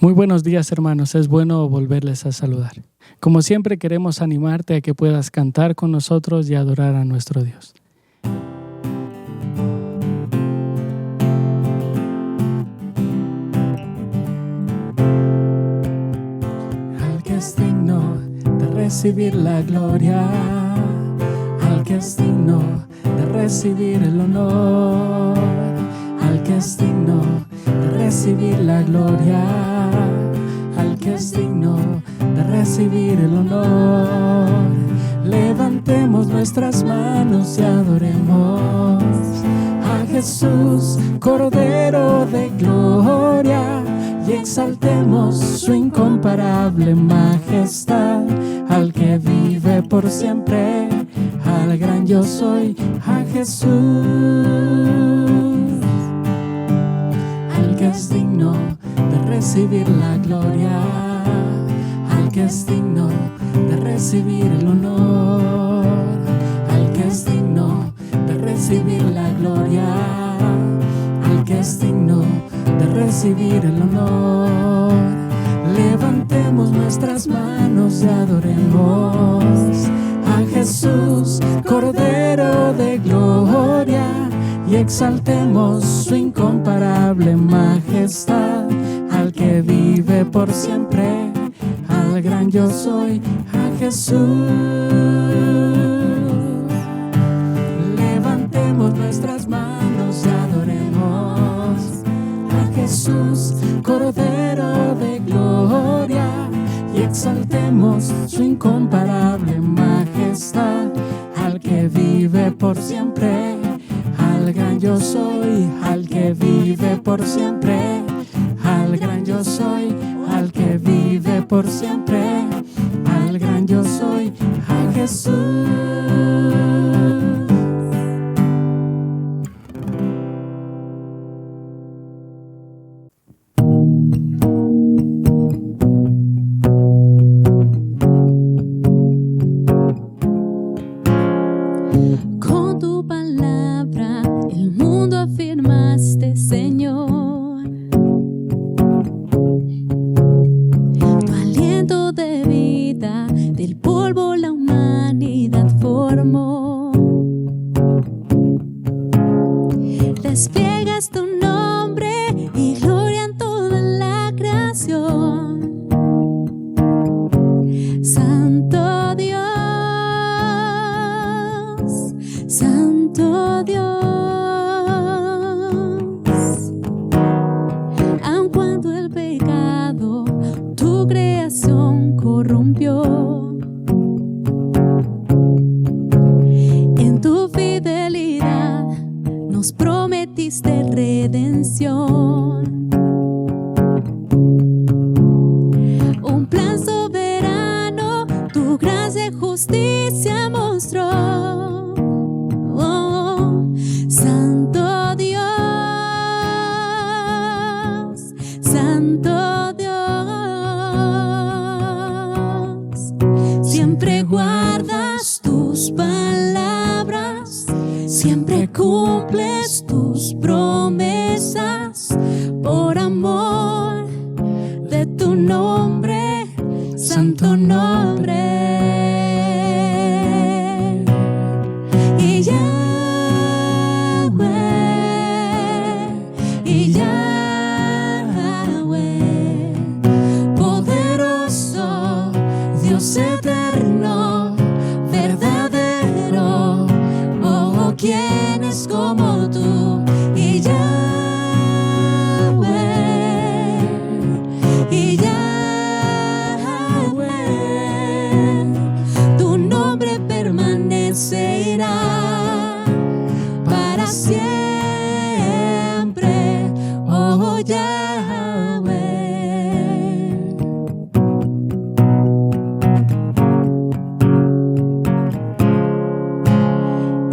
Muy buenos días, hermanos. Es bueno volverles a saludar. Como siempre, queremos animarte a que puedas cantar con nosotros y adorar a nuestro Dios. Al que es digno de recibir la gloria, al que es digno de recibir el honor, al que es digno de recibir la gloria, al que es digno de recibir el honor. Levantemos nuestras manos y adoremos a Jesús, Cordero de gloria, y exaltemos su incomparable majestad, al que vive por siempre, al gran yo soy, a Jesús. Al que es digno de recibir la gloria, al que es digno de recibir el honor, al que es digno de recibir la gloria, al que es digno de recibir el honor. Levantemos nuestras manos y adoremos a Jesús, Cordero de gloria, y exaltemos su incomparable majestad, al que vive por siempre, al gran yo soy, a Jesús. Levantemos nuestras manos y adoremos a Jesús, Cordero de gloria, y exaltemos su incomparable majestad, al que vive por siempre, al gran yo soy, al que vive por siempre, al gran yo soy, al que vive por siempre, al gran yo soy, a Jesús. Con tu palabra el mundo afirmaste, Señor. Tu aliento de vida del polvo la humanidad formó. Despliegas tu nombre y gloria en toda la creación. Santo Dios, Santo Dios, aun cuando el pecado tu creación corrompió, en tu fidelidad nos prometiste redención. Un plan soberano, tu gracia y justicia mostró. Santo Dios, Santo Dios, siempre guardas tus palabras, siempre cumples tus promesas, por amor de tu nombre, santo nombre. Y Yahweh, poderoso, Dios eterno, verdadero, oh, ¿quién es como tú? Y Yahweh, tu nombre permanecerá para siempre, oh Yahweh.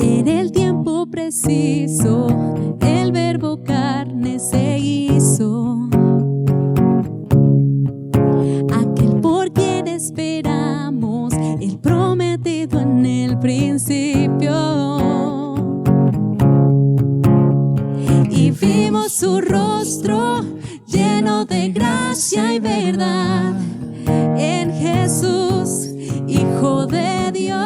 En el tiempo preciso, el verbo carne se hizo, aquel por quien esperamos, el prometido en el principio. Y vimos su rostro lleno de gracia y verdad, en Jesús, Hijo de Dios,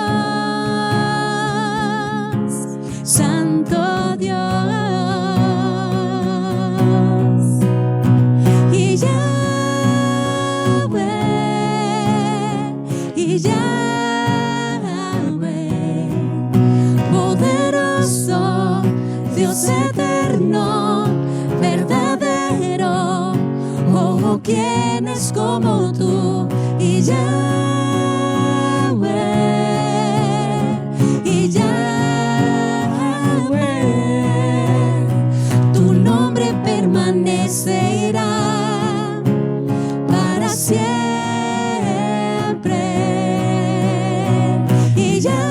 Santo Dios. Y Yahweh, poderoso, Dios eterno, verdadero, oh, ¿quién es como tú? Y Yahweh, tu nombre permanecerá para siempre. Y Yahweh,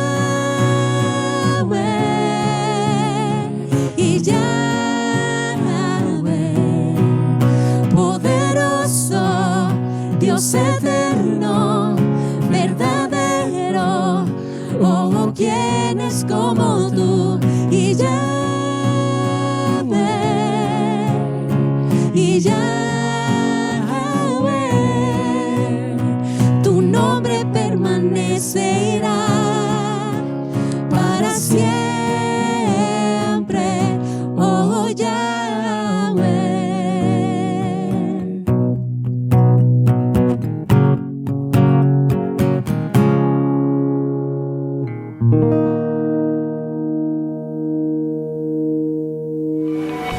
poderoso, Dios eterno, verdadero, oh, ¿quién es como tú? Y Yahweh, tu nombre permanecerá para siempre, oh Yahweh.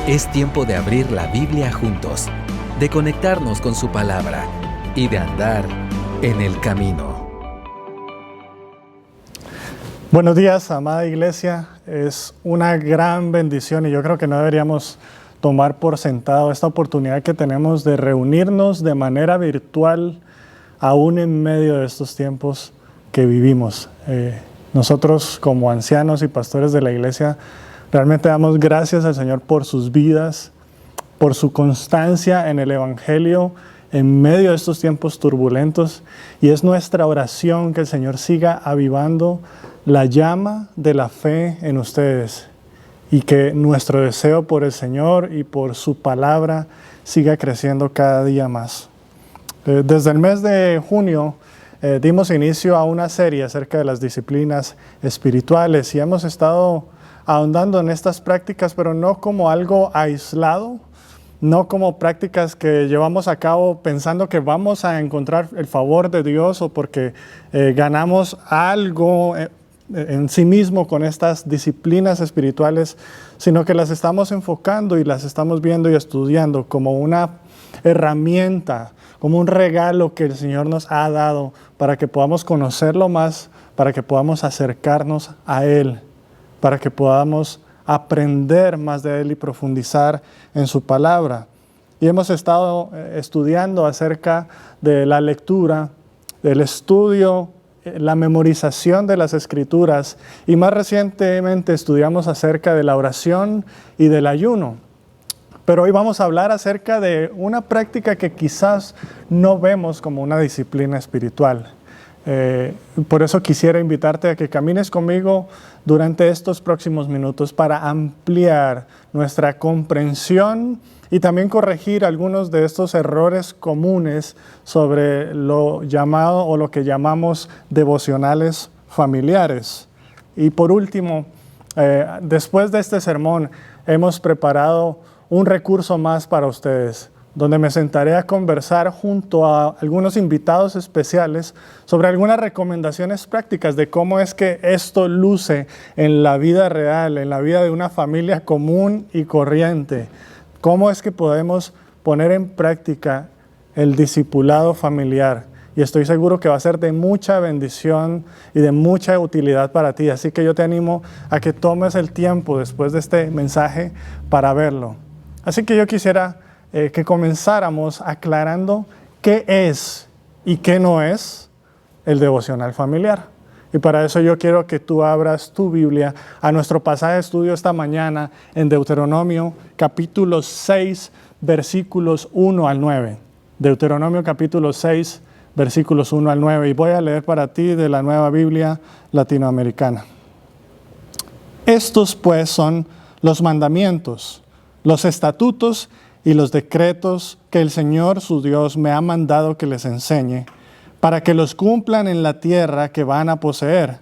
Es tiempo de abrir la Biblia juntos, de conectarnos con su palabra y de andar en el camino. Buenos días, amada iglesia. Es una gran bendición y yo creo que no deberíamos tomar por sentado esta oportunidad que tenemos de reunirnos de manera virtual aún en medio de estos tiempos que vivimos. Nosotros como ancianos y pastores de la iglesia realmente damos gracias al Señor por sus vidas, por su constancia en el Evangelio en medio de estos tiempos turbulentos, y es nuestra oración que el Señor siga avivando la llama de la fe en ustedes y que nuestro deseo por el Señor y por su palabra siga creciendo cada día más. Desde el mes de junio dimos inicio a una serie acerca de las disciplinas espirituales y hemos estado ahondando en estas prácticas, pero no como algo aislado, no como prácticas que llevamos a cabo pensando que vamos a encontrar el favor de Dios o porque ganamos algo en sí mismo con estas disciplinas espirituales, sino que las estamos enfocando y las estamos viendo y estudiando como una herramienta, como un regalo que el Señor nos ha dado para que podamos conocerlo más, para que podamos acercarnos a Él, para que podamos aprender más de Él y profundizar en su palabra. Y hemos estado estudiando acerca de la lectura, del estudio, la memorización de las Escrituras, y más recientemente estudiamos acerca de la oración y del ayuno. Pero hoy vamos a hablar acerca de una práctica que quizás no vemos como una disciplina espiritual. Por eso quisiera invitarte a que camines conmigo durante estos próximos minutos para ampliar nuestra comprensión y también corregir algunos de estos errores comunes sobre lo llamado o lo que llamamos devocionales familiares. Y por último, después de este sermón, hemos preparado un recurso más para ustedes, donde me sentaré a conversar junto a algunos invitados especiales sobre algunas recomendaciones prácticas de cómo es que esto luce en la vida real, en la vida de una familia común y corriente. Cómo es que podemos poner en práctica el discipulado familiar. Y estoy seguro que va a ser de mucha bendición y de mucha utilidad para ti. Así que yo te animo a que tomes el tiempo después de este mensaje para verlo. Así que yo quisiera que comenzáramos aclarando qué es y qué no es el devocional familiar. Y para eso yo quiero que tú abras tu Biblia a nuestro pasaje de estudio esta mañana en Deuteronomio capítulo 6, versículos 1 al 9. Deuteronomio capítulo 6, versículos 1 al 9. Y voy a leer para ti de la Nueva Biblia Latinoamericana. Estos pues son los mandamientos, los estatutos y los decretos que el Señor su Dios me ha mandado que les enseñe, para que los cumplan en la tierra que van a poseer,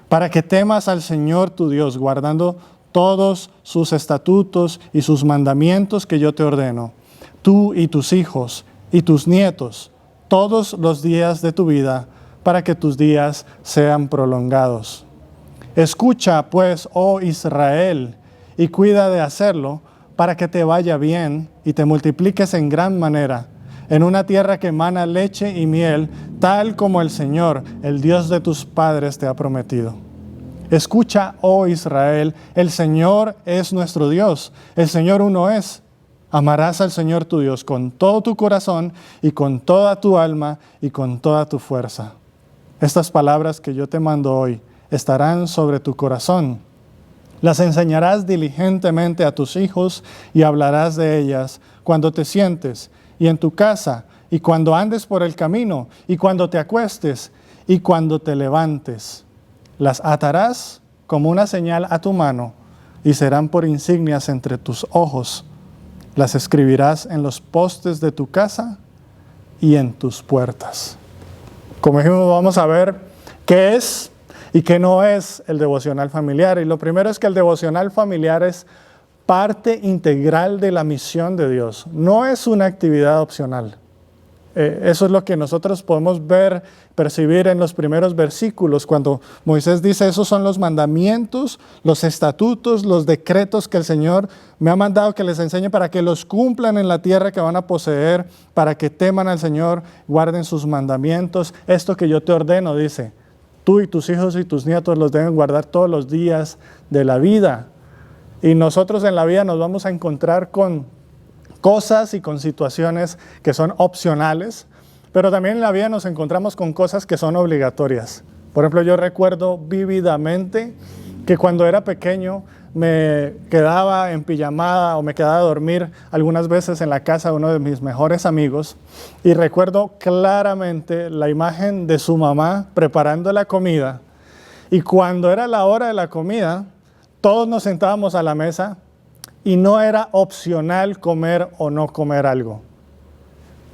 para que temas al Señor tu Dios, guardando todos sus estatutos y sus mandamientos que yo te ordeno, tú y tus hijos y tus nietos, todos los días de tu vida, para que tus días sean prolongados. Escucha, pues, oh Israel, y cuida de hacerlo, para que te vaya bien y te multipliques en gran manera, en una tierra que emana leche y miel, tal como el Señor, el Dios de tus padres, te ha prometido. Escucha, oh Israel, el Señor es nuestro Dios, el Señor uno es. Amarás al Señor tu Dios con todo tu corazón y con toda tu alma y con toda tu fuerza. Estas palabras que yo te mando hoy estarán sobre tu corazón. Las enseñarás diligentemente a tus hijos y hablarás de ellas cuando te sientes y en tu casa y cuando andes por el camino y cuando te acuestes y cuando te levantes. Las atarás como una señal a tu mano y serán por insignias entre tus ojos. Las escribirás en los postes de tu casa y en tus puertas. Como dijimos, vamos a ver qué es y qué no es el devocional familiar. Y lo primero es que el devocional familiar es parte integral de la misión de Dios. No es una actividad opcional. Eso es lo que nosotros podemos ver, percibir en los primeros versículos, cuando Moisés dice, esos son los mandamientos, los estatutos, los decretos que el Señor me ha mandado que les enseñe para que los cumplan en la tierra que van a poseer, para que teman al Señor, guarden sus mandamientos. Esto que yo te ordeno, dice, tú y tus hijos y tus nietos los deben guardar todos los días de la vida. Y nosotros en la vida nos vamos a encontrar con cosas y con situaciones que son opcionales, pero también en la vida nos encontramos con cosas que son obligatorias. Por ejemplo, yo recuerdo vívidamente que cuando era pequeño me quedaba en pijamada o me quedaba a dormir algunas veces en la casa de uno de mis mejores amigos, y recuerdo claramente la imagen de su mamá preparando la comida, y cuando era la hora de la comida, todos nos sentábamos a la mesa y no era opcional comer o no comer algo.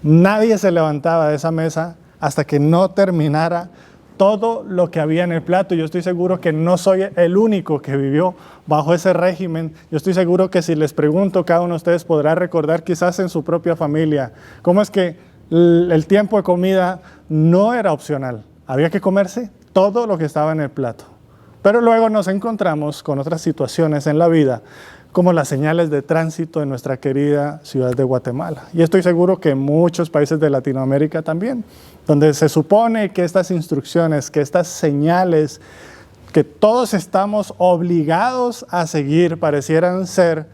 Nadie se levantaba de esa mesa hasta que no terminara todo lo que había en el plato. Yo estoy seguro que no soy el único que vivió bajo ese régimen. Yo estoy seguro que si les pregunto, cada uno de ustedes podrá recordar quizás en su propia familia cómo es que el tiempo de comida no era opcional. Había que comerse todo lo que estaba en el plato. Pero luego nos encontramos con otras situaciones en la vida, como las señales de tránsito en nuestra querida ciudad de Guatemala. Y estoy seguro que en muchos países de Latinoamérica también, donde se supone que estas instrucciones, que estas señales, que todos estamos obligados a seguir, parecieran ser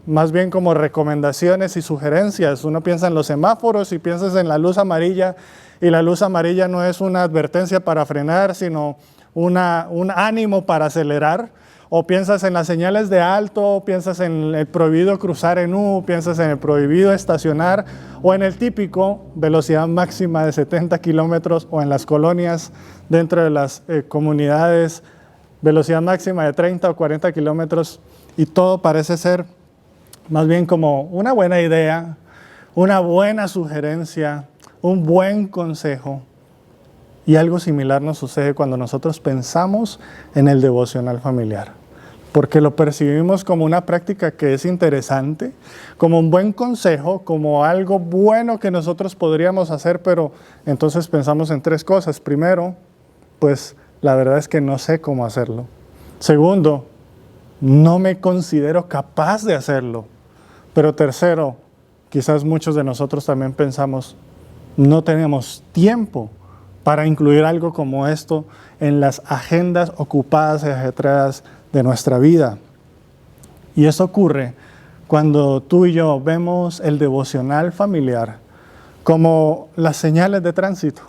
más bien como recomendaciones y sugerencias. Uno piensa en los semáforos y piensas en la luz amarilla, y la luz amarilla no es una advertencia para frenar, sino un ánimo para acelerar. O piensas en las señales de alto, piensas en el prohibido cruzar en U, piensas en el prohibido estacionar, o en el típico velocidad máxima de 70 kilómetros, o en las colonias dentro de las comunidades, velocidad máxima de 30 o 40 kilómetros, y todo parece ser más bien como una buena idea, una buena sugerencia, un buen consejo. Y algo similar nos sucede cuando nosotros pensamos en el devocional familiar, porque lo percibimos como una práctica que es interesante, como un buen consejo, como algo bueno que nosotros podríamos hacer, pero entonces pensamos en tres cosas. Primero, pues la verdad es que no sé cómo hacerlo. Segundo, no me considero capaz de hacerlo. Pero tercero, quizás muchos de nosotros también pensamos, no tenemos tiempo para incluir algo como esto en las agendas ocupadas y ajetreadas de nuestra vida. Y eso ocurre cuando tú y yo vemos el devocional familiar como las señales de tránsito,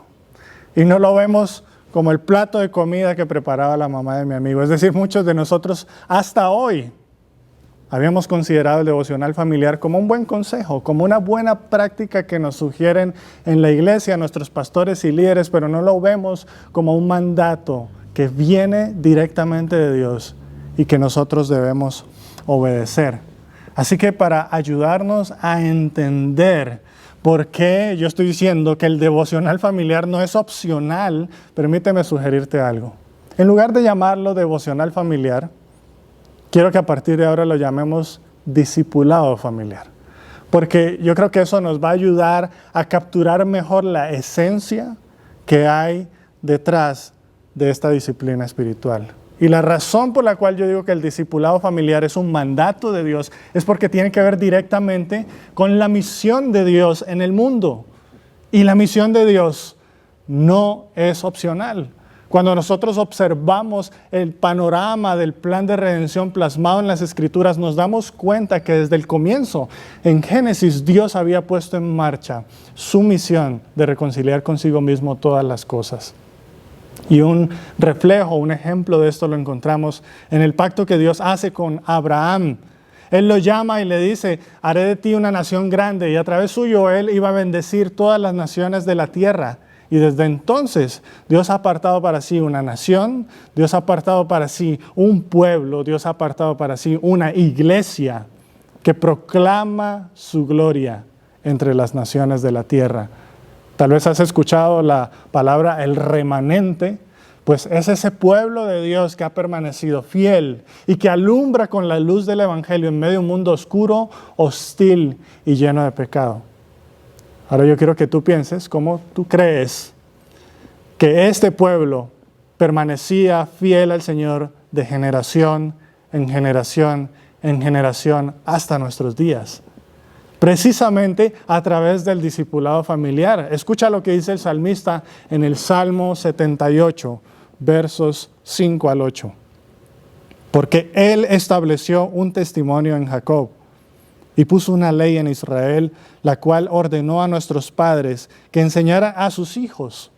y no lo vemos como el plato de comida que preparaba la mamá de mi amigo. Es decir, muchos de nosotros hasta hoy habíamos considerado el devocional familiar como un buen consejo, como una buena práctica que nos sugieren en la iglesia nuestros pastores y líderes, pero no lo vemos como un mandato que viene directamente de Dios y que nosotros debemos obedecer. Así que para ayudarnos a entender por qué yo estoy diciendo que el devocional familiar no es opcional, permíteme sugerirte algo. En lugar de llamarlo devocional familiar, quiero que a partir de ahora lo llamemos discipulado familiar. Porque yo creo que eso nos va a ayudar a capturar mejor la esencia que hay detrás de esta disciplina espiritual. Y la razón por la cual yo digo que el discipulado familiar es un mandato de Dios es porque tiene que ver directamente con la misión de Dios en el mundo. Y la misión de Dios no es opcional. Cuando nosotros observamos el panorama del plan de redención plasmado en las Escrituras, nos damos cuenta que desde el comienzo, en Génesis, Dios había puesto en marcha su misión de reconciliar consigo mismo todas las cosas. Y un reflejo, un ejemplo de esto lo encontramos en el pacto que Dios hace con Abraham. Él lo llama y le dice, haré de ti una nación grande, y a través suyo Él iba a bendecir todas las naciones de la tierra. Y desde entonces Dios ha apartado para sí una nación, Dios ha apartado para sí un pueblo, Dios ha apartado para sí una iglesia que proclama su gloria entre las naciones de la tierra. Tal vez has escuchado la palabra el remanente, pues es ese pueblo de Dios que ha permanecido fiel y que alumbra con la luz del Evangelio en medio de un mundo oscuro, hostil y lleno de pecado. Ahora yo quiero que tú pienses cómo tú crees que este pueblo permanecía fiel al Señor de generación en generación en generación hasta nuestros días. Precisamente a través del discipulado familiar. Escucha lo que dice el salmista en el Salmo 78, versos 5 al 8. Porque Él estableció un testimonio en Jacob y puso una ley en Israel, la cual ordenó a nuestros padres que enseñaran a sus hijos,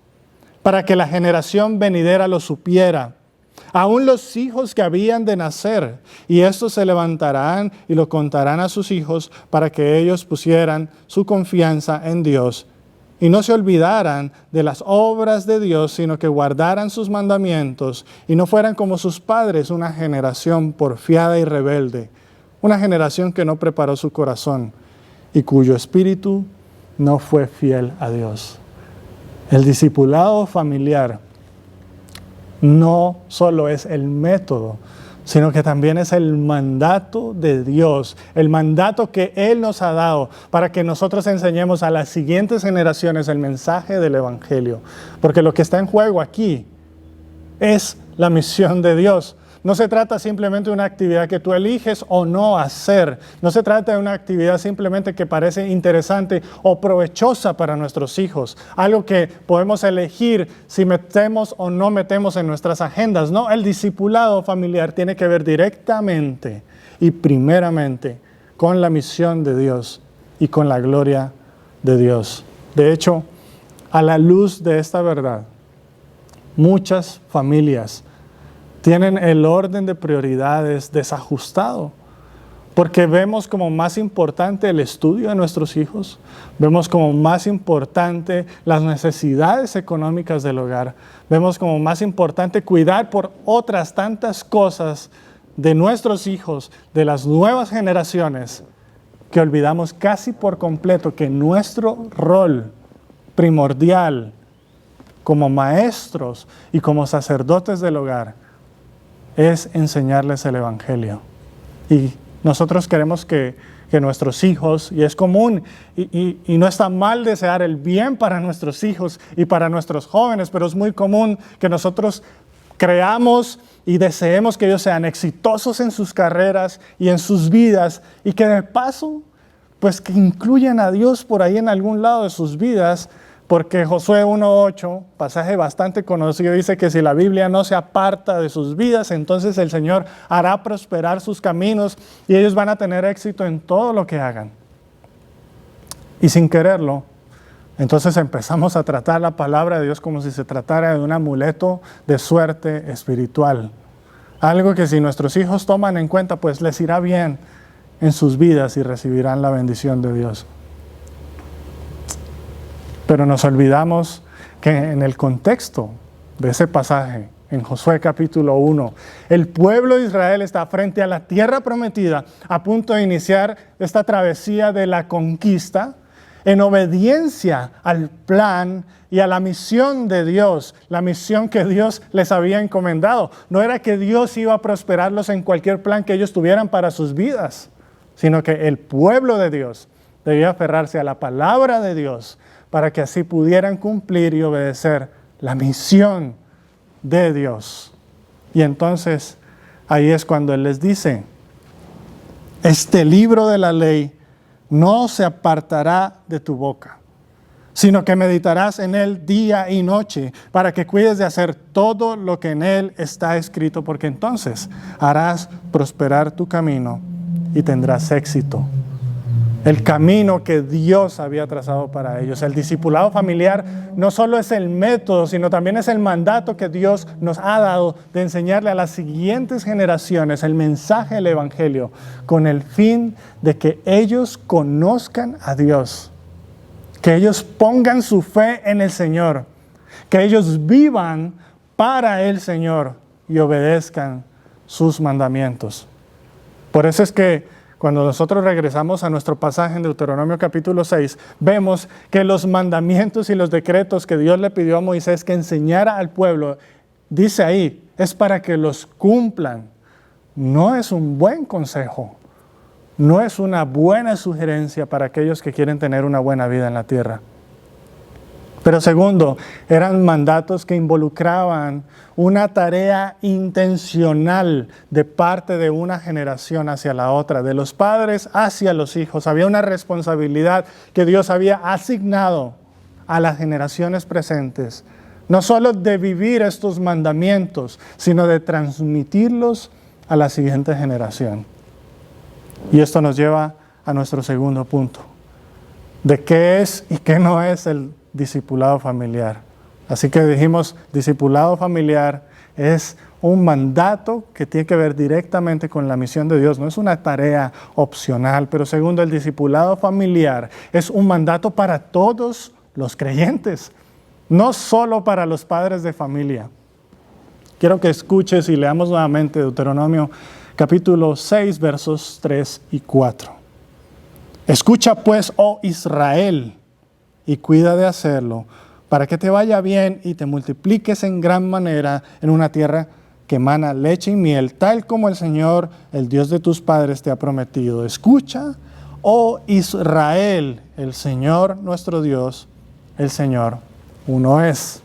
para que la generación venidera lo supiera, aún los hijos que habían de nacer, y estos se levantarán y lo contarán a sus hijos, para que ellos pusieran su confianza en Dios, y no se olvidaran de las obras de Dios, sino que guardaran sus mandamientos, y no fueran como sus padres, una generación porfiada y rebelde, una generación que no preparó su corazón y cuyo espíritu no fue fiel a Dios. El discipulado familiar no solo es el método, sino que también es el mandato de Dios, el mandato que Él nos ha dado para que nosotros enseñemos a las siguientes generaciones el mensaje del Evangelio. Porque lo que está en juego aquí es la misión de Dios. No se trata simplemente de una actividad que tú eliges o no hacer. No se trata de una actividad simplemente que parece interesante o provechosa para nuestros hijos. Algo que podemos elegir si metemos o no metemos en nuestras agendas. No, el discipulado familiar tiene que ver directamente y primeramente con la misión de Dios y con la gloria de Dios. De hecho, a la luz de esta verdad, muchas familias tienen el orden de prioridades desajustado, porque vemos como más importante el estudio de nuestros hijos, vemos como más importante las necesidades económicas del hogar, vemos como más importante cuidar por otras tantas cosas de nuestros hijos, de las nuevas generaciones, que olvidamos casi por completo que nuestro rol primordial como maestros y como sacerdotes del hogar es enseñarles el Evangelio. Y nosotros queremos que nuestros hijos, y es común, y no está mal desear el bien para nuestros hijos y para nuestros jóvenes, pero es muy común que nosotros creamos y deseemos que ellos sean exitosos en sus carreras y en sus vidas, y que de paso, pues que incluyan a Dios por ahí en algún lado de sus vidas. Porque Josué 1:8, pasaje bastante conocido, dice que si la Biblia no se aparta de sus vidas, entonces el Señor hará prosperar sus caminos y ellos van a tener éxito en todo lo que hagan. Y sin quererlo, entonces empezamos a tratar la palabra de Dios como si se tratara de un amuleto de suerte espiritual. Algo que si nuestros hijos toman en cuenta, pues les irá bien en sus vidas y recibirán la bendición de Dios. Pero nos olvidamos que en el contexto de ese pasaje, en Josué capítulo 1. El pueblo de Israel está frente a la tierra prometida, a punto de iniciar esta travesía de la conquista, en obediencia al plan y a la misión de Dios, la misión que Dios les había encomendado. No era que Dios iba a prosperarlos en cualquier plan que ellos tuvieran para sus vidas, sino que el pueblo de Dios debía aferrarse a la palabra de Dios para que así pudieran cumplir y obedecer la misión de Dios. Y entonces ahí es cuando Él les dice, este libro de la ley no se apartará de tu boca, sino que meditarás en él día y noche, para que cuides de hacer todo lo que en él está escrito, porque entonces harás prosperar tu camino y tendrás éxito. El camino que Dios había trazado para ellos. El discipulado familiar no solo es el método, sino también es el mandato que Dios nos ha dado de enseñarle a las siguientes generaciones el mensaje del Evangelio, con el fin de que ellos conozcan a Dios, que ellos pongan su fe en el Señor, que ellos vivan para el Señor y obedezcan sus mandamientos. Por eso es que cuando nosotros regresamos a nuestro pasaje en Deuteronomio capítulo 6, vemos que los mandamientos y los decretos que Dios le pidió a Moisés que enseñara al pueblo, dice ahí, es para que los cumplan. No es un buen consejo, no es una buena sugerencia para aquellos que quieren tener una buena vida en la tierra. Pero segundo, eran mandatos que involucraban una tarea intencional de parte de una generación hacia la otra, de los padres hacia los hijos. Había una responsabilidad que Dios había asignado a las generaciones presentes, no solo de vivir estos mandamientos, sino de transmitirlos a la siguiente generación. Y esto nos lleva a nuestro segundo punto, de qué es y qué no es el discipulado familiar. Así que dijimos, discipulado familiar es un mandato que tiene que ver directamente con la misión de Dios, no es una tarea opcional. Pero segundo, el discipulado familiar es un mandato para todos los creyentes, no solo para los padres de familia. Quiero que escuches y leamos nuevamente Deuteronomio capítulo 6, versos 3 y 4. Escucha pues, oh Israel, y cuida de hacerlo, para que te vaya bien y te multipliques en gran manera en una tierra que emana leche y miel, tal como el Señor, el Dios de tus padres, te ha prometido. Escucha, oh Israel, el Señor nuestro Dios, el Señor uno es.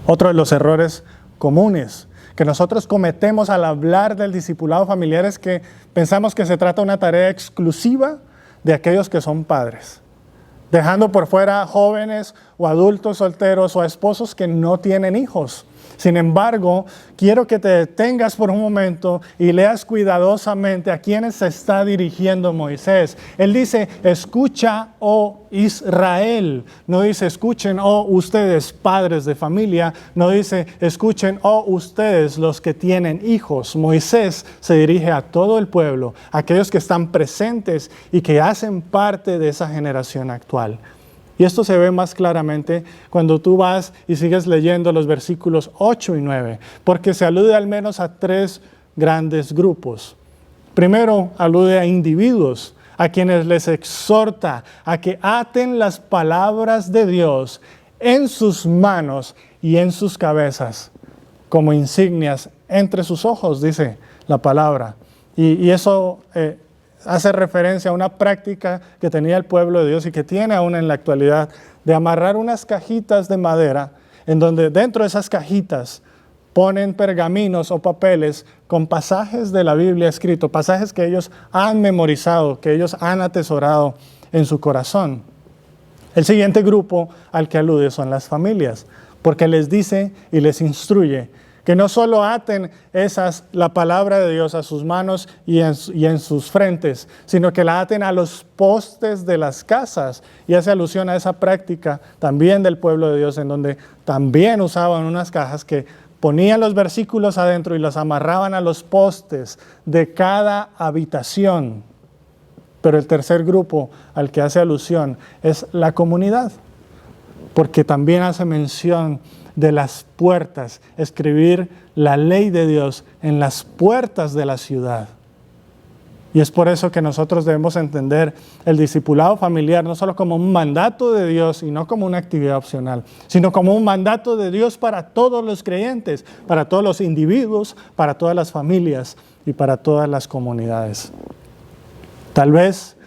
Otro de los errores comunes que nosotros cometemos al hablar del discipulado familiar es que pensamos que se trata de una tarea exclusiva de aquellos que son padres, dejando por fuera jóvenes o adultos solteros o esposos que no tienen hijos. Sin embargo, quiero que te detengas por un momento y leas cuidadosamente a quienes se está dirigiendo Moisés. Él dice, escucha, oh Israel. No dice, escuchen, oh ustedes padres de familia. No dice, escuchen, oh ustedes los que tienen hijos. Moisés se dirige a todo el pueblo, a aquellos que están presentes y que hacen parte de esa generación actual. Y esto se ve más claramente cuando tú vas y sigues leyendo los versículos 8 y 9, porque se alude al menos a tres grandes grupos. Primero, alude a individuos, a quienes les exhorta a que aten las palabras de Dios en sus manos y en sus cabezas, como insignias entre sus ojos, dice la palabra. Y eso hace referencia a una práctica que tenía el pueblo de Dios y que tiene aún en la actualidad, de amarrar unas cajitas de madera, en donde dentro de esas cajitas ponen pergaminos o papeles con pasajes de la Biblia escritos, pasajes que ellos han memorizado, que ellos han atesorado en su corazón. El siguiente grupo al que alude son las familias, porque les dice y les instruye que no solo aten la palabra de Dios a sus manos y en sus frentes, sino que la aten a los postes de las casas. Y hace alusión a esa práctica también del pueblo de Dios, en donde también usaban unas cajas que ponían los versículos adentro y los amarraban a los postes de cada habitación. Pero el tercer grupo al que hace alusión es la comunidad. porque también hace mención de las puertas, escribir la ley de Dios en las puertas de la ciudad. Y es por eso que nosotros debemos entender el discipulado familiar no solo como un mandato de Dios y no como una actividad opcional, sino como un mandato de Dios para todos los creyentes, para todos los individuos, para todas las familias y para todas las comunidades. Tal vez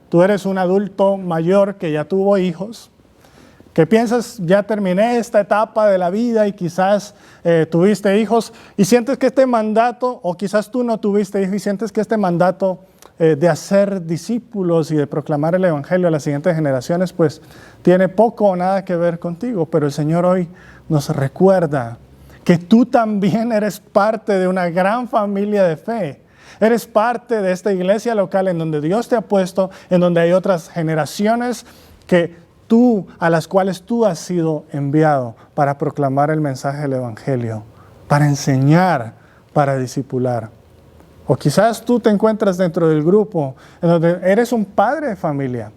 tú eres un adulto mayor que ya tuvo hijos, que piensas, ya terminé esta etapa de la vida y quizás tuviste hijos y sientes que este mandato, o quizás tú no tuviste hijos y sientes que este mandato de hacer discípulos y de proclamar el Evangelio a las siguientes generaciones, pues tiene poco o nada que ver contigo. Pero el Señor hoy nos recuerda que tú también eres parte de una gran familia de fe. Eres parte de esta iglesia local en donde Dios te ha puesto, en donde hay otras generaciones a las cuales tú has sido enviado para proclamar el mensaje del Evangelio, para enseñar, para discipular. O quizás tú te encuentras dentro del grupo en donde eres un padre de familia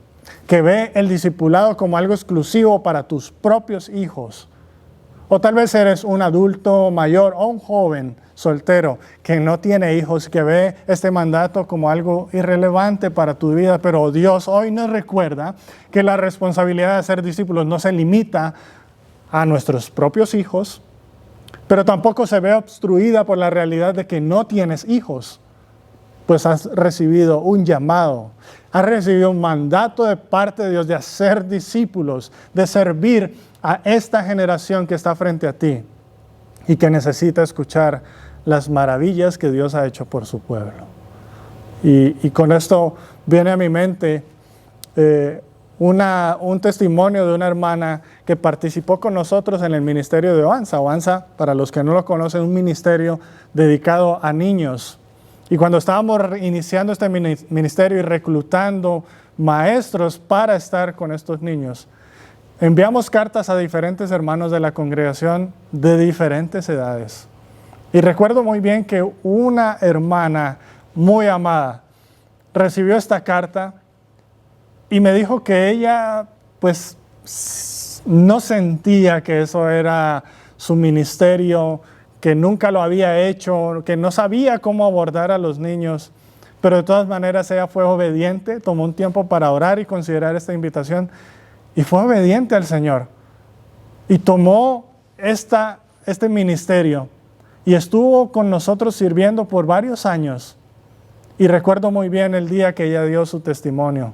que ve el discipulado como algo exclusivo para tus propios hijos. O tal vez eres un adulto mayor o un joven soltero que no tiene hijos, que ve este mandato como algo irrelevante para tu vida, pero Dios hoy nos recuerda que la responsabilidad de ser discípulos no se limita a nuestros propios hijos, pero tampoco se ve obstruida por la realidad de que no tienes hijos, pues has recibido un llamado, has recibido un mandato de parte de Dios de hacer discípulos, de servir a esta generación que está frente a ti y que necesita escuchar las maravillas que Dios ha hecho por su pueblo. Y con esto viene a mi mente un testimonio de una hermana que participó con nosotros en el ministerio de Oanza. Oanza, para los que no lo conocen, es un ministerio dedicado a niños. Y cuando estábamos iniciando este ministerio y reclutando maestros para estar con estos niños, enviamos cartas a diferentes hermanos de la congregación de diferentes edades. Y recuerdo muy bien que una hermana muy amada recibió esta carta y me dijo que ella pues no sentía que eso era su ministerio, que nunca lo había hecho, que no sabía cómo abordar a los niños, pero de todas maneras ella fue obediente, tomó un tiempo para orar y considerar esta invitación y fue obediente al Señor y tomó este ministerio y estuvo con nosotros sirviendo por varios años. Y recuerdo muy bien el día que ella dio su testimonio,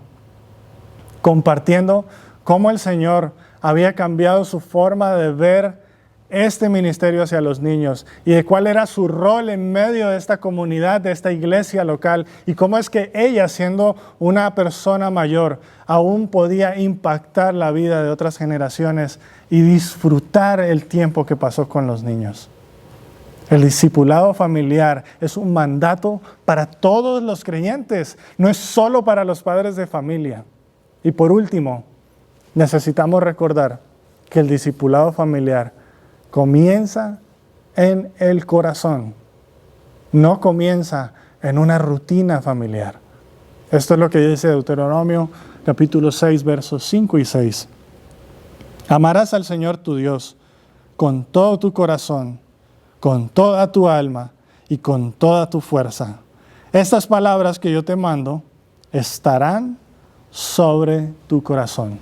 compartiendo cómo el Señor había cambiado su forma de ver este ministerio hacia los niños y de cuál era su rol en medio de esta comunidad, de esta iglesia local, y cómo es que ella, siendo una persona mayor, aún podía impactar la vida de otras generaciones y disfrutar el tiempo que pasó con los niños. El discipulado familiar es un mandato para todos los creyentes, no es solo para los padres de familia. Y por último, necesitamos recordar que el discipulado familiar comienza en el corazón, no comienza en una rutina familiar. Esto es lo que dice Deuteronomio capítulo 6, versos 5 y 6. Amarás al Señor tu Dios con todo tu corazón, con toda tu alma y con toda tu fuerza. Estas palabras que yo te mando estarán sobre tu corazón.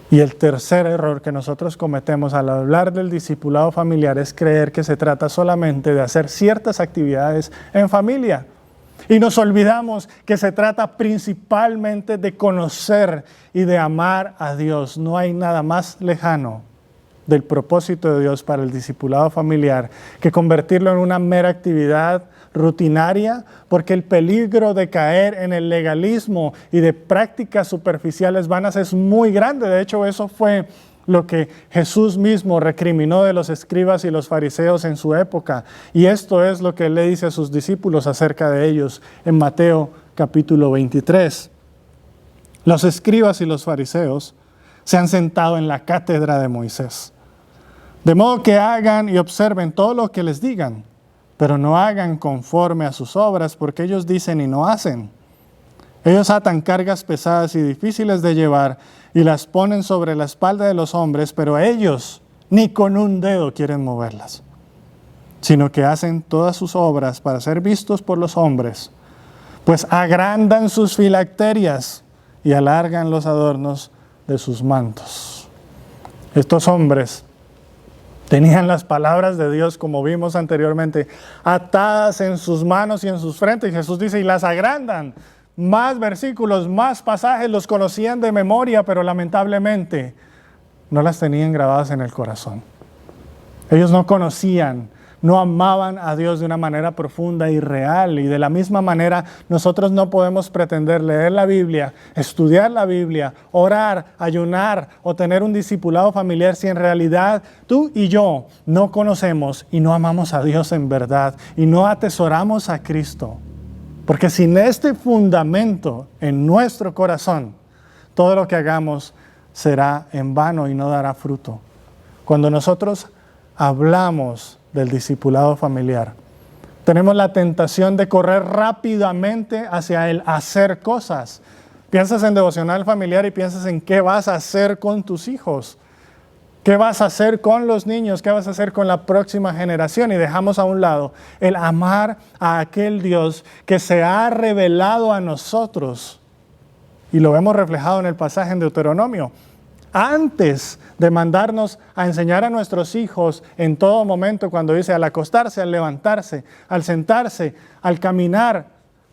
Y el tercer error que nosotros cometemos al hablar del discipulado familiar es creer que se trata solamente de hacer ciertas actividades en familia. Y nos olvidamos que se trata principalmente de conocer y de amar a Dios. No hay nada más lejano del propósito de Dios para el discipulado familiar que convertirlo en una mera actividad rutinaria, porque el peligro de caer en el legalismo y de prácticas superficiales vanas es muy grande. De hecho, eso fue lo que Jesús mismo recriminó de los escribas y los fariseos en su época. Y esto es lo que él le dice a sus discípulos acerca de ellos en Mateo capítulo 23. Los escribas y los fariseos se han sentado en la cátedra de Moisés, de modo que hagan y observen todo lo que les digan, pero no hagan conforme a sus obras, porque ellos dicen y no hacen. Ellos atan cargas pesadas y difíciles de llevar y las ponen sobre la espalda de los hombres, pero ellos ni con un dedo quieren moverlas, sino que hacen todas sus obras para ser vistos por los hombres, pues agrandan sus filacterias y alargan los adornos de sus mantos. Estos hombres tenían las palabras de Dios, como vimos anteriormente, atadas en sus manos y en sus frentes. Y Jesús dice, y las agrandan. Más versículos, más pasajes, los conocían de memoria, pero lamentablemente no las tenían grabadas en el corazón. Ellos no conocían, no amaban a Dios de una manera profunda y real. Y de la misma manera, nosotros no podemos pretender leer la Biblia, estudiar la Biblia, orar, ayunar o tener un discipulado familiar si en realidad tú y yo no conocemos y no amamos a Dios en verdad y no atesoramos a Cristo. Porque sin este fundamento en nuestro corazón, todo lo que hagamos será en vano y no dará fruto. Cuando nosotros hablamos del discipulado familiar, tenemos la tentación de correr rápidamente hacia el hacer cosas. Piensas en devocional familiar y piensas en qué vas a hacer con tus hijos. ¿Qué vas a hacer con los niños? ¿Qué vas a hacer con la próxima generación? Y dejamos a un lado el amar a aquel Dios que se ha revelado a nosotros. Y lo vemos reflejado en el pasaje en Deuteronomio. Antes de mandarnos a enseñar a nuestros hijos en todo momento, cuando dice al acostarse, al levantarse, al sentarse, al caminar,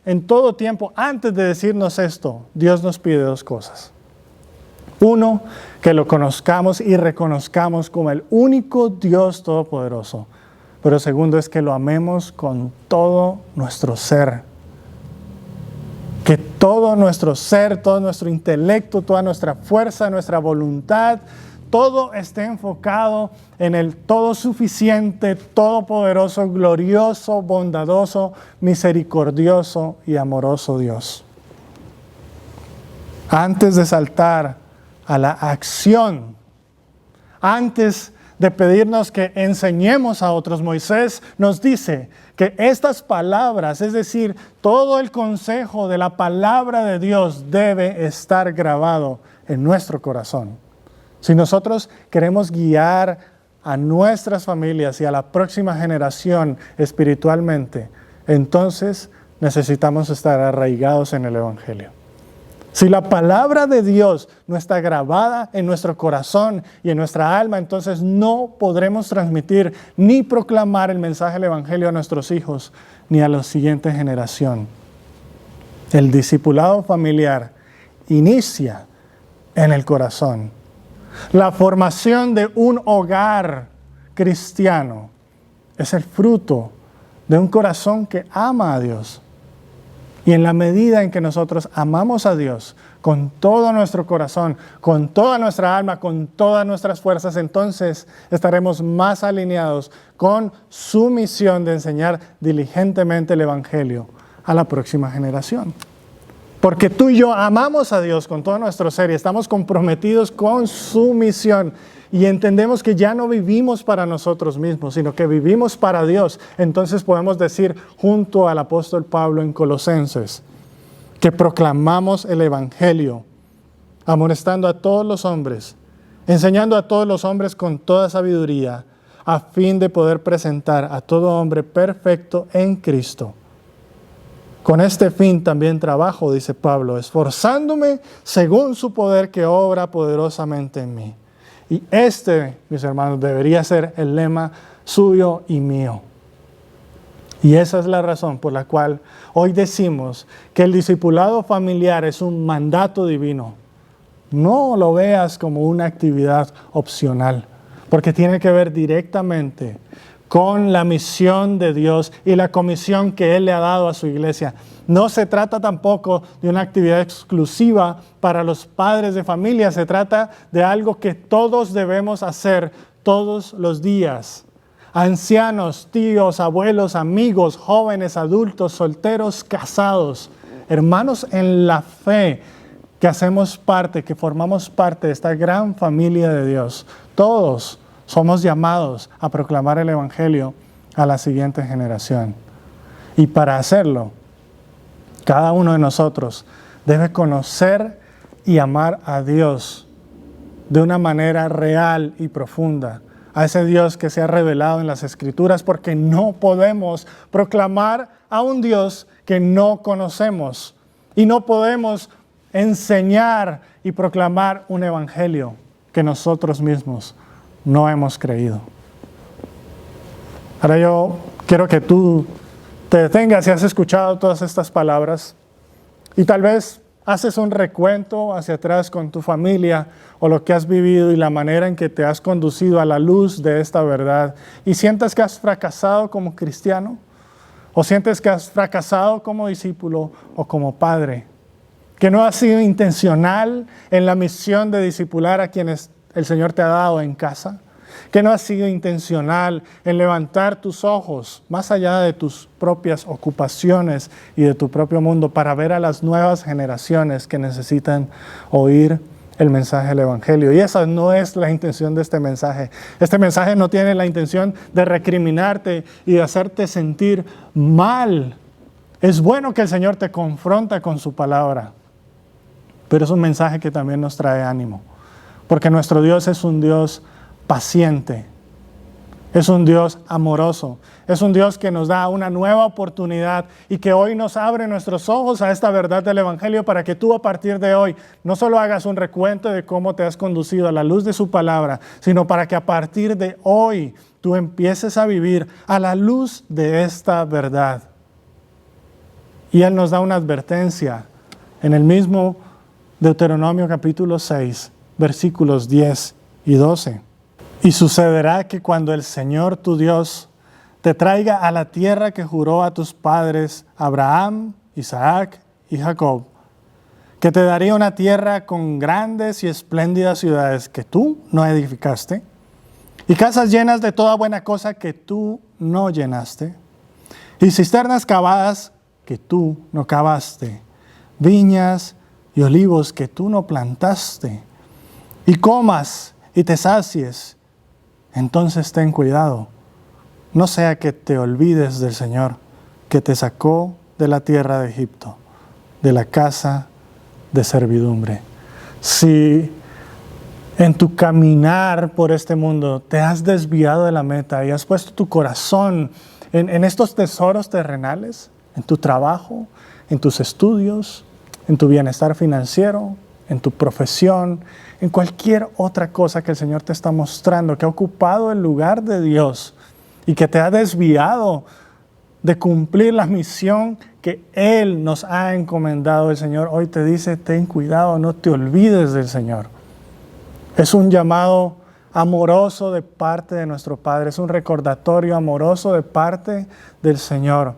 en todo tiempo, antes de decirnos esto, Dios nos pide dos cosas. Uno, que lo conozcamos y reconozcamos como el único Dios todopoderoso. Pero segundo es que lo amemos con todo nuestro ser. Que todo nuestro ser, todo nuestro intelecto, toda nuestra fuerza, nuestra voluntad, todo esté enfocado en el todo suficiente, todopoderoso, glorioso, bondadoso, misericordioso y amoroso Dios. Antes de saltar a la acción, antes de pedirnos que enseñemos a otros, Moisés nos dice que estas palabras, es decir, todo el consejo de la palabra de Dios debe estar grabado en nuestro corazón. Si nosotros queremos guiar a nuestras familias y a la próxima generación espiritualmente, entonces necesitamos estar arraigados en el Evangelio. Si la palabra de Dios no está grabada en nuestro corazón y en nuestra alma, entonces no podremos transmitir ni proclamar el mensaje del Evangelio a nuestros hijos ni a la siguiente generación. El discipulado familiar inicia en el corazón. La formación de un hogar cristiano es el fruto de un corazón que ama a Dios. Y en la medida en que nosotros amamos a Dios con todo nuestro corazón, con toda nuestra alma, con todas nuestras fuerzas, entonces estaremos más alineados con su misión de enseñar diligentemente el Evangelio a la próxima generación. Porque tú y yo amamos a Dios con todo nuestro ser y estamos comprometidos con su misión. Y entendemos que ya no vivimos para nosotros mismos, sino que vivimos para Dios. Entonces podemos decir junto al apóstol Pablo en Colosenses, que proclamamos el Evangelio, amonestando a todos los hombres, enseñando a todos los hombres con toda sabiduría, a fin de poder presentar a todo hombre perfecto en Cristo. Con este fin también trabajo, dice Pablo, esforzándome según su poder que obra poderosamente en mí. Y este, mis hermanos, debería ser el lema suyo y mío. Y esa es la razón por la cual hoy decimos que el discipulado familiar es un mandato divino. No lo veas como una actividad opcional, porque tiene que ver directamente con la misión de Dios y la comisión que Él le ha dado a su iglesia. No se trata tampoco de una actividad exclusiva para los padres de familia, se trata de algo que todos debemos hacer todos los días. Ancianos, tíos, abuelos, amigos, jóvenes, adultos, solteros, casados, hermanos en la fe, que hacemos parte, que formamos parte de esta gran familia de Dios. Todos somos llamados a proclamar el Evangelio a la siguiente generación. Y para hacerlo, cada uno de nosotros debe conocer y amar a Dios de una manera real y profunda, a ese Dios que se ha revelado en las Escrituras, porque no podemos proclamar a un Dios que no conocemos y no podemos enseñar y proclamar un evangelio que nosotros mismos no hemos creído. Ahora yo quiero que tú te detengas y has escuchado todas estas palabras y tal vez haces un recuento hacia atrás con tu familia o lo que has vivido y la manera en que te has conducido a la luz de esta verdad y sientes que has fracasado como cristiano o sientes que has fracasado como discípulo o como padre, que no has sido intencional en la misión de discipular a quienes el Señor te ha dado en casa, que no has sido intencional en levantar tus ojos más allá de tus propias ocupaciones y de tu propio mundo para ver a las nuevas generaciones que necesitan oír el mensaje del Evangelio. Y esa no es la intención de este mensaje. Este mensaje no tiene la intención de recriminarte y de hacerte sentir mal. Es bueno que el Señor te confronta con su palabra, pero es un mensaje que también nos trae ánimo, porque nuestro Dios es un Dios paciente, es un Dios amoroso, es un Dios que nos da una nueva oportunidad y que hoy nos abre nuestros ojos a esta verdad del Evangelio para que tú a partir de hoy no solo hagas un recuento de cómo te has conducido a la luz de su palabra, sino para que a partir de hoy tú empieces a vivir a la luz de esta verdad. Y Él nos da una advertencia en el mismo Deuteronomio capítulo 6, versículos 10 y 12. Y sucederá que cuando el Señor tu Dios te traiga a la tierra que juró a tus padres, Abraham, Isaac y Jacob, que te daría una tierra con grandes y espléndidas ciudades que tú no edificaste, y casas llenas de toda buena cosa que tú no llenaste, y cisternas cavadas que tú no cavaste, viñas y olivos que tú no plantaste, y comas y te sacies, entonces ten cuidado, no sea que te olvides del Señor, que te sacó de la tierra de Egipto, de la casa de servidumbre. Si en tu caminar por este mundo te has desviado de la meta y has puesto tu corazón en estos tesoros terrenales, en tu trabajo, en tus estudios, en tu bienestar financiero, en tu profesión, en cualquier otra cosa que el Señor te está mostrando, que ha ocupado el lugar de Dios y que te ha desviado de cumplir la misión que Él nos ha encomendado. El Señor hoy te dice, ten cuidado, no te olvides del Señor. Es un llamado amoroso de parte de nuestro Padre, es un recordatorio amoroso de parte del Señor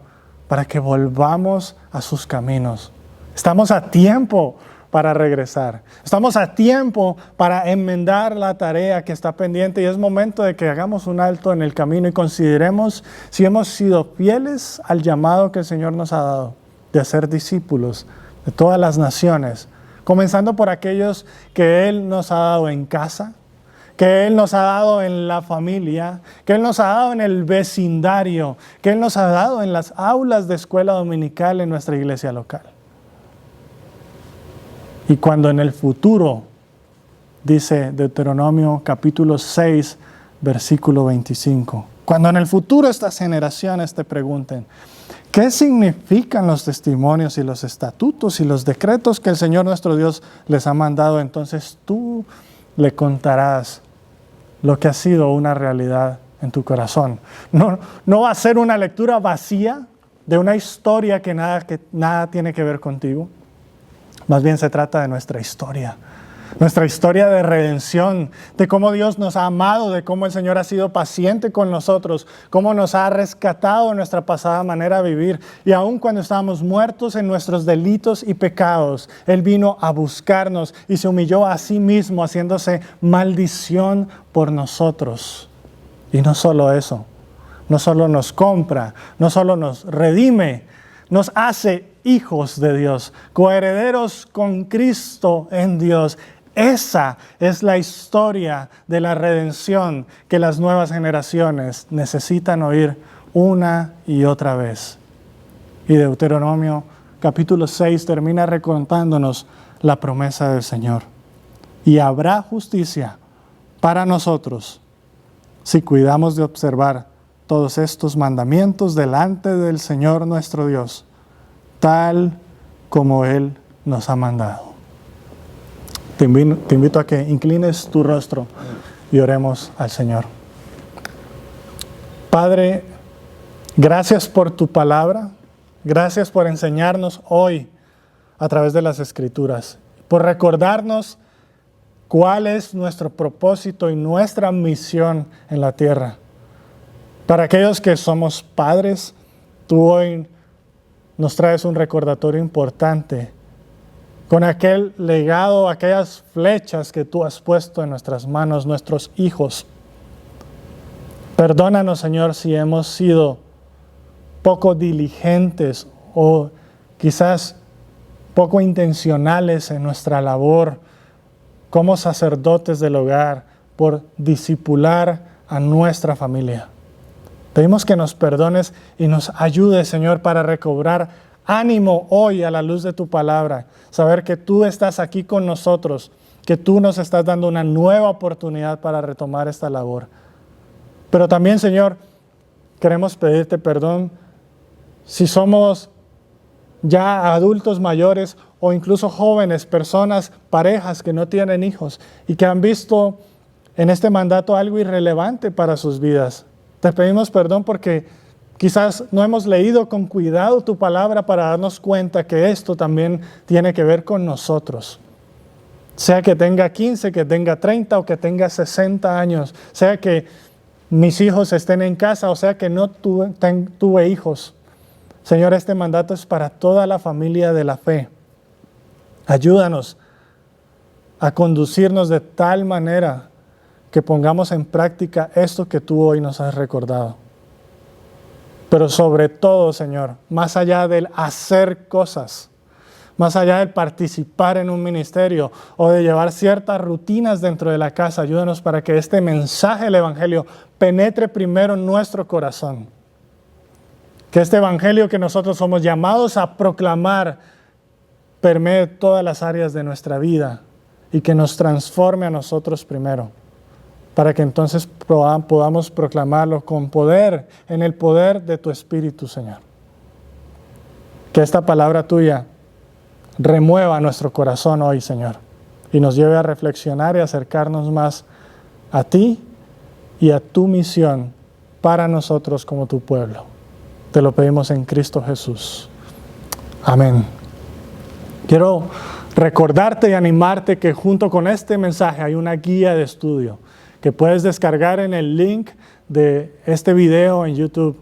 para que volvamos a sus caminos. Estamos a tiempo para regresar. Estamos a tiempo para enmendar la tarea que está pendiente y es momento de que hagamos un alto en el camino y consideremos si hemos sido fieles al llamado que el Señor nos ha dado de ser discípulos de todas las naciones, comenzando por aquellos que Él nos ha dado en casa, que Él nos ha dado en la familia, que Él nos ha dado en el vecindario, que Él nos ha dado en las aulas de escuela dominical en nuestra iglesia local. Y cuando en el futuro, dice Deuteronomio capítulo 6, versículo 25, cuando en el futuro estas generaciones te pregunten, ¿qué significan los testimonios y los estatutos y los decretos que el Señor nuestro Dios les ha mandado? Entonces tú le contarás lo que ha sido una realidad en tu corazón. No va a ser una lectura vacía de una historia que nada tiene que ver contigo. Más bien se trata de nuestra historia de redención, de cómo Dios nos ha amado, de cómo el Señor ha sido paciente con nosotros, cómo nos ha rescatado de nuestra pasada manera de vivir. Y aun cuando estábamos muertos en nuestros delitos y pecados, Él vino a buscarnos y se humilló a sí mismo, haciéndose maldición por nosotros. Y no solo eso, no solo nos compra, no solo nos redime, nos hace hijos de Dios, coherederos con Cristo en Dios. Esa es la historia de la redención que las nuevas generaciones necesitan oír una y otra vez. Y Deuteronomio capítulo 6 termina recontándonos la promesa del Señor. Y habrá justicia para nosotros si cuidamos de observar todos estos mandamientos delante del Señor nuestro Dios, tal como Él nos ha mandado. Te invito a que inclines tu rostro y oremos al Señor. Padre, gracias por tu palabra, gracias por enseñarnos hoy a través de las Escrituras, por recordarnos cuál es nuestro propósito y nuestra misión en la tierra. Para aquellos que somos padres, tú hoy nos traes un recordatorio importante con aquel legado, aquellas flechas que tú has puesto en nuestras manos, nuestros hijos. Perdónanos, Señor, si hemos sido poco diligentes o quizás poco intencionales en nuestra labor como sacerdotes del hogar por discipular a nuestra familia. Pedimos que nos perdones y nos ayudes, Señor, para recobrar ánimo hoy a la luz de tu palabra. Saber que tú estás aquí con nosotros, que tú nos estás dando una nueva oportunidad para retomar esta labor. Pero también, Señor, queremos pedirte perdón si somos ya adultos mayores o incluso jóvenes, personas, parejas que no tienen hijos y que han visto en este mandato algo irrelevante para sus vidas. Te pedimos perdón porque quizás no hemos leído con cuidado tu palabra para darnos cuenta que esto también tiene que ver con nosotros. Sea que tenga 15, que tenga 30 o que tenga 60 años, sea que mis hijos estén en casa o sea que no tuve hijos. Señor, este mandato es para toda la familia de la fe. Ayúdanos a conducirnos de tal manera que pongamos en práctica esto que tú hoy nos has recordado. Pero sobre todo, Señor, más allá del hacer cosas, más allá del participar en un ministerio o de llevar ciertas rutinas dentro de la casa, ayúdanos para que este mensaje del Evangelio penetre primero en nuestro corazón. Que este Evangelio que nosotros somos llamados a proclamar permee todas las áreas de nuestra vida y que nos transforme a nosotros primero, para que entonces podamos proclamarlo con poder, en el poder de tu Espíritu, Señor. Que esta palabra tuya remueva nuestro corazón hoy, Señor, y nos lleve a reflexionar y acercarnos más a ti y a tu misión para nosotros como tu pueblo. Te lo pedimos en Cristo Jesús. Amén. Quiero recordarte y animarte que junto con este mensaje hay una guía de estudio que puedes descargar en el link de este video en YouTube.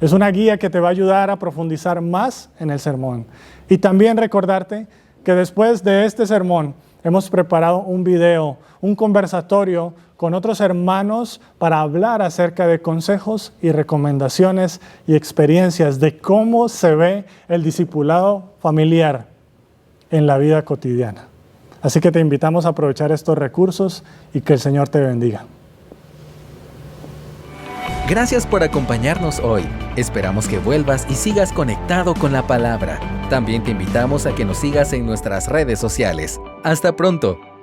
Es una guía que te va a ayudar a profundizar más en el sermón. Y también recordarte que después de este sermón hemos preparado un video, un conversatorio con otros hermanos para hablar acerca de consejos y recomendaciones y experiencias de cómo se ve el discipulado familiar en la vida cotidiana. Así que te invitamos a aprovechar estos recursos y que el Señor te bendiga. Gracias por acompañarnos hoy. Esperamos que vuelvas y sigas conectado con la palabra. También te invitamos a que nos sigas en nuestras redes sociales. ¡Hasta pronto!